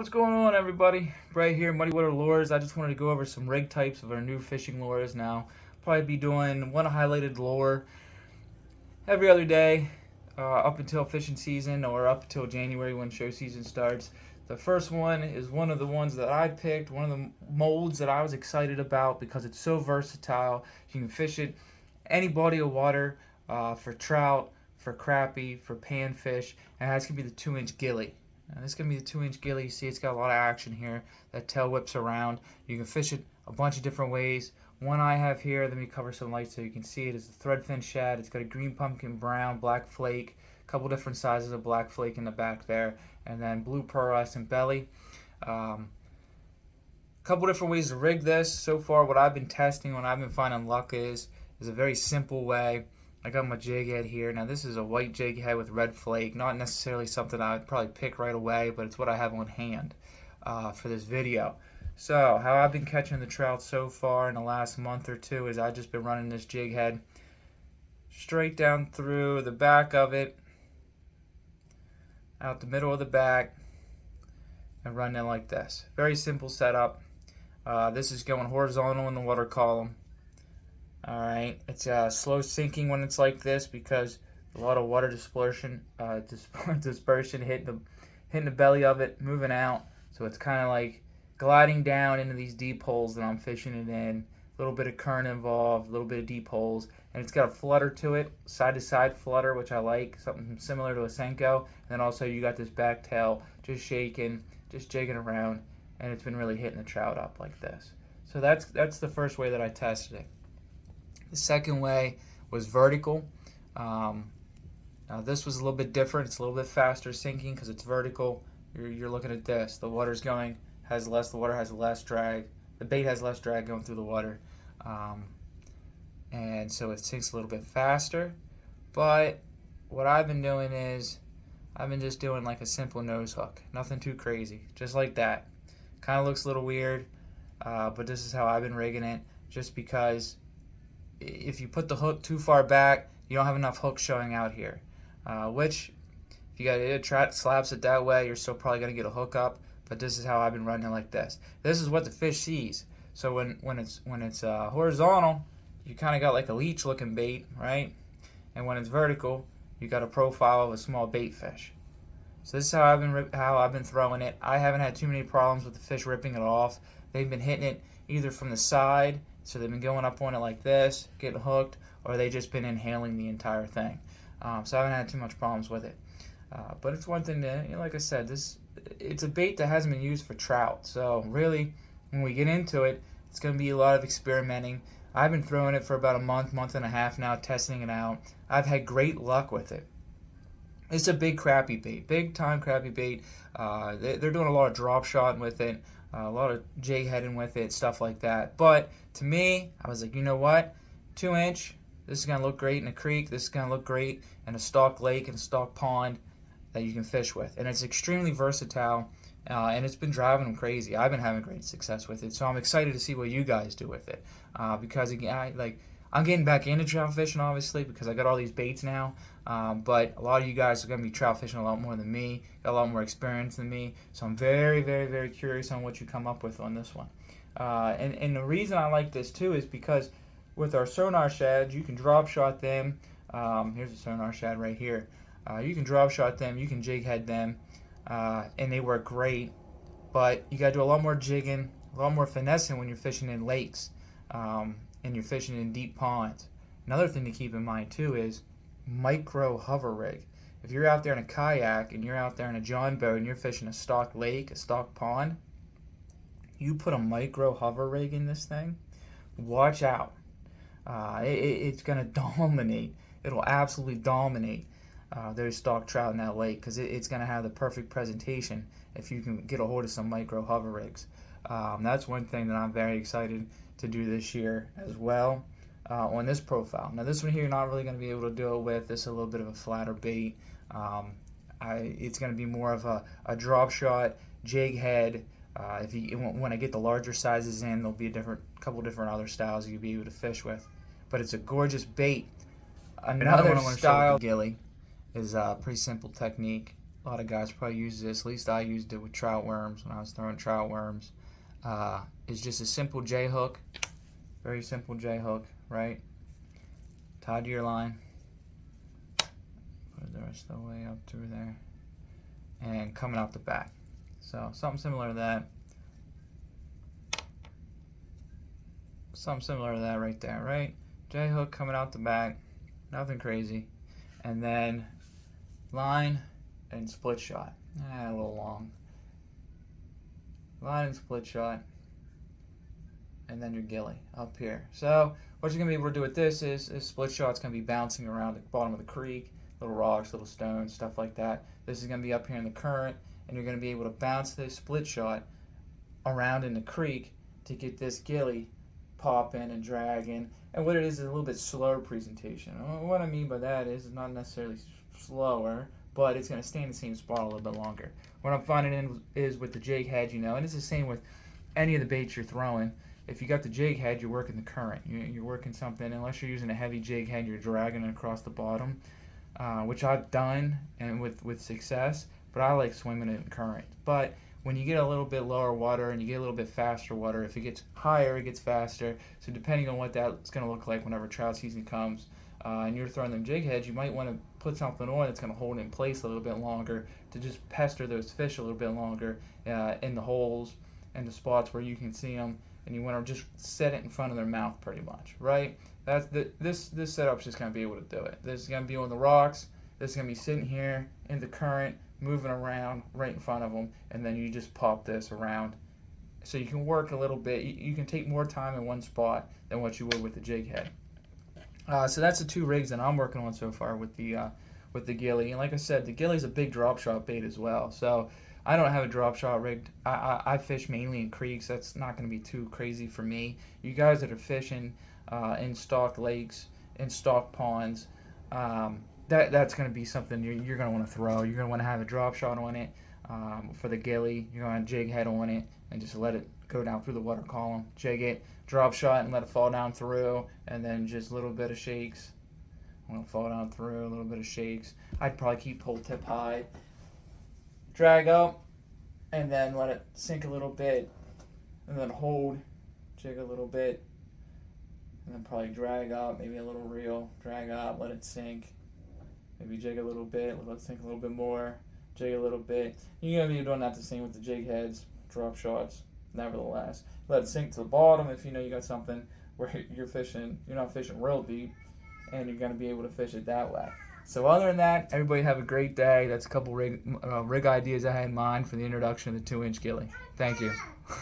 What's going on, everybody? Bray here, Muddy Water Lures. I just wanted to go over some rig types of our new fishing lures now. Probably be doing one highlighted lure every other day up until fishing season or up until January when show season starts. The first one is one of the ones that I picked, one of the molds that I was excited about because it's so versatile. You can fish it any body of water for trout, for crappie, for panfish, and that's going to be the 2-inch Gilley. Now, this is going to be the 2-inch Gilley. You see it's got a lot of action here. That tail whips around. You can fish it a bunch of different ways. One I have here, let me cover some light so you can see it, is the threadfin shad. It's got a green pumpkin, brown, black flake, a couple different sizes of black flake in the back there, and then blue pearlescent belly. Couple different ways to rig this. So far, what I've been testing, what I've been finding luck is a very simple way. I got my jig head here. Now this is a white jig head with red flake. Not necessarily something I would probably pick right away, but it's what I have on hand for this video. So how I've been catching the trout so far in the last month or two is I've just been running this jig head straight down through the back of it, out the middle of the back, and running it like this. Very simple setup. This is going horizontal in the water column. Alright, it's slow sinking when it's like this because a lot of water dispersion hitting the belly of it, moving out. So it's kind of like gliding down into these deep holes that I'm fishing it in. A little bit of current involved, a little bit of deep holes, and it's got a flutter to it, side-to-side flutter, which I like, something similar to a Senko. And then also you got this back tail just shaking, just jigging around, and it's been really hitting the trout up like this. So that's the first way that I tested it. The second way was vertical. Now this was a little bit different. It's a little bit faster sinking because it's vertical. You're looking at this. The water's going, the water has less drag. The bait has less drag going through the water. And so it sinks a little bit faster. But what I've been doing is I've been just doing like a simple nose hook. Nothing too crazy. Just like that. Kind of looks a little weird, but this is how I've been rigging it just because if you put the hook too far back, you don't have enough hook showing out here. Which, if you got a trout slaps it that way, you're still probably going to get a hook up. But this is how I've been running it like this. This is what the fish sees. So when it's horizontal, you kind of got like a leech looking bait, right? And when it's vertical, you got a profile of a small bait fish. So this is how I've been throwing it. I haven't had too many problems with the fish ripping it off. They've been hitting it either from the side. So they've been going up on it like this, getting hooked, or they've just been inhaling the entire thing. So I haven't had too much problems with it. But it's one thing that, like I said, it's a bait that hasn't been used for trout. So really, when we get into it, it's going to be a lot of experimenting. I've been throwing it for about a month and a half now, testing it out. I've had great luck with it. It's a big crappie bait, big time crappie bait. They're doing a lot of drop shotting with it. A lot of jig heading with it, stuff like that. But to me, I was like, you know what? 2-inch, this is going to look great in a creek. This is going to look great in a stock lake and a stock pond that you can fish with. And it's extremely versatile, and it's been driving them crazy. I've been having great success with it. So I'm excited to see what you guys do with it. Because, again, I'm getting back into trout fishing, obviously, because I got all these baits now. But a lot of you guys are going to be trout fishing a lot more than me, got a lot more experience than me. So I'm very, very, very curious on what you come up with on this one. And the reason I like this, too, is because with our sonar shads, you can drop shot them. Here's a sonar shad right here. You can drop shot them, you can jig head them, and they work great. But you got to do a lot more jigging, a lot more finessing when you're fishing in lakes. And you're fishing in deep ponds. Another thing to keep in mind too is micro hover rig. If you're out there in a kayak and you're out there in a john boat and you're fishing a stock lake, a stock pond, you put a micro hover rig in this thing, watch out. It's going to dominate. It'll absolutely dominate those stock trout in that lake because it's going to have the perfect presentation if you can get a hold of some micro hover rigs. That's one thing that I'm very excited to do this year as well on this profile. Now this one here you're not really going to be able to do it with. This is a little bit of a flatter bait. It's going to be more of a drop shot, jig head. When I get the larger sizes in, there'll be a couple different other styles you'll be able to fish with. But it's a gorgeous bait. Another one I want to show with the Gilley is a pretty simple technique. A lot of guys probably use this. At least I used it with trout worms when I was throwing trout worms. It's just a simple J hook, very simple J hook, right? Tied to your line. Put the rest of the way up through there, and coming out the back. So something similar to that. Something similar to that right there, right? J hook coming out the back, nothing crazy, and then line and split shot. A little long. Line and split shot, and then your gilly up here. So what you're gonna be able to do with this is split shot's gonna be bouncing around the bottom of the creek, little rocks, little stones, stuff like that. This is gonna be up here in the current, and you're gonna be able to bounce this split shot around in the creek to get this gilly popping and dragging. And what it is a little bit slower presentation. What I mean by that is it's not necessarily slower, but it's going to stay in the same spot a little bit longer. What I'm finding is with the jig head, and it's the same with any of the baits you're throwing. If you got the jig head, you're working the current. You're working something, unless you're using a heavy jig head, you're dragging it across the bottom, which I've done and with success, but I like swimming in current. But when you get a little bit lower water and you get a little bit faster water, if it gets higher, it gets faster. So depending on what that's going to look like whenever trout season comes, and you're throwing them jig heads, you might want to put something on that's going to hold it in place a little bit longer to just pester those fish a little bit longer in the holes and the spots where you can see them, and you want to just set it in front of their mouth pretty much, right? This setup's just going to be able to do it. This is going to be on the rocks. This is going to be sitting here in the current, moving around right in front of them, and then you just pop this around. So you can work a little bit. You can take more time in one spot than what you would with the jig head. So that's the two rigs that I'm working on so far with the gilly. And like I said, the gilly's a big drop shot bait as well. So I don't have a drop shot rigged. I fish mainly in creeks. That's not going to be too crazy for me. You guys that are fishing in stocked lakes, in stocked ponds, that's going to be something you're going to want to throw. You're going to want to have a drop shot on it for the gilly. You're going to jig head on it and just let it go down through the water column. Jig it, drop shot, and let it fall down through, and then just a little bit of shakes. When it fall down through, a little bit of shakes. I'd probably keep pole tip high. Drag up, and then let it sink a little bit, and then hold, jig a little bit, and then probably drag up, maybe a little reel, drag up, let it sink. Maybe jig a little bit, let it sink a little bit more, jig a little bit. You're going to be doing that the same with the jig heads, drop shots, nevertheless. Let it sink to the bottom if you know you got something where you're not fishing real deep, and you're going to be able to fish it that way. So other than that, everybody have a great day. That's a couple rig ideas I had in mind for the introduction of the 2-inch gilly. Thank you.